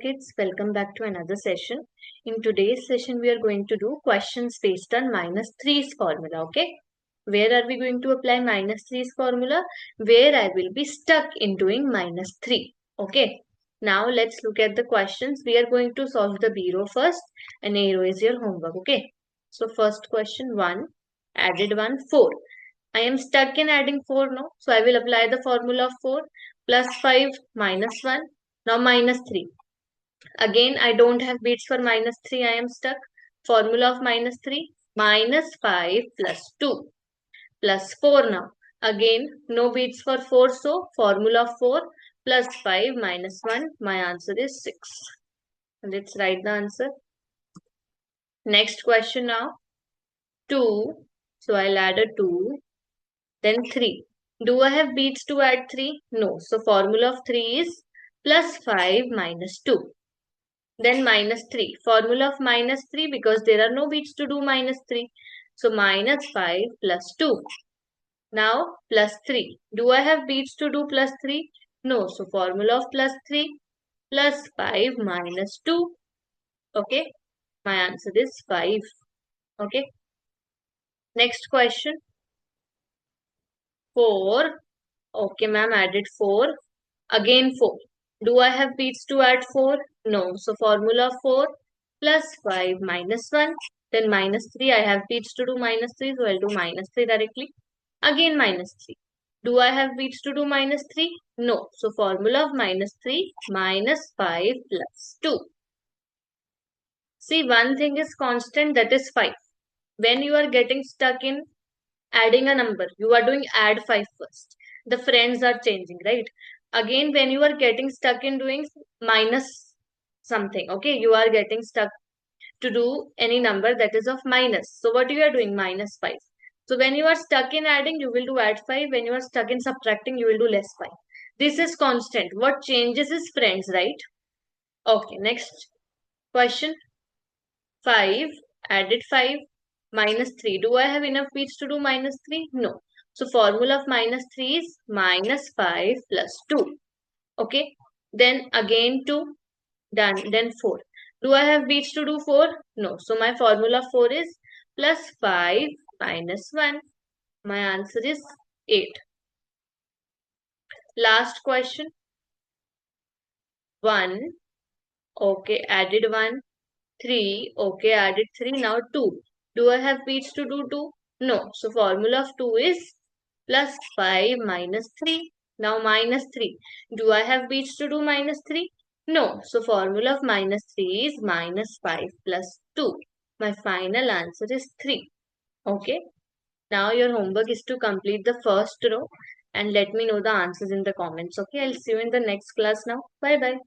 Kids, welcome back to another session. In today's session, we are going to do questions based on minus 3's formula, okay? Where are we going to apply minus 3's formula? Where I will be stuck in doing minus 3, okay? Now, let's look at the questions. We are going to solve the B row first, and A row is your homework, okay? So, first question 1, added 1, 4. I am stuck in adding 4 now, so I will apply the formula of 4 plus 5 minus 1. Now, minus 3. Again, I don't have beats for minus 3. I am stuck. Formula of minus 3. Minus 5 plus 2 plus 4 now. Again, no beats for 4. So, formula of 4 plus 5 minus 1. My answer is 6. Let's write the answer. Next question now. 2. So, I'll add a 2. Then 3. Do I have beats to add 3? No. So, formula of 3 is plus 5 minus 2. Then minus 3. Formula of minus 3 because there are no beats to do minus 3. So minus 5 plus 2. Now plus 3. Do I have beats to do plus 3? No. So formula of plus 3 plus 5 minus 2. Okay. My answer is 5. Okay. Next question. 4. Okay, ma'am, added 4. Again 4. Do I have beats to add 4? No. So formula 4 plus 5 minus 1. Then minus 3. I have beats to do minus 3. So I'll do minus 3 directly. Again minus 3. Do I have beats to do minus 3? No. So formula of minus 3 minus 5 plus 2. See, one thing is constant, that is 5. When you are getting stuck in adding a number, you are doing add 5 first. The friends are changing, right? Again, when you are getting stuck in doing minus something, okay, you are getting stuck to do any number that is of minus. So what you are doing? Minus 5. So when you are stuck in adding, you will do add 5. When you are stuck in subtracting, you will do less 5. This is constant. What changes is friends, right? Okay, next question. 5, added 5, minus 3. Do I have enough beats to do minus 3? No. So formula of minus 3 is minus 5 plus 2. Okay. Then again 2. Done. Then 4. Do I have beats to do 4? No. So my formula 4 is plus 5 minus 1. My answer is 8. Last question. 1. Okay. Added 1. 3. Okay. Added 3. Now 2. Do I have beats to do 2? No. So formula of 2 is plus 5 minus 3. Now minus 3. Do I have beats to do minus 3? No. So formula of minus 3 is minus 5 plus 2. My final answer is 3. Okay. Now your homework is to complete the first row and let me know the answers in the comments. Okay. I'll see you in the next class now. Bye bye.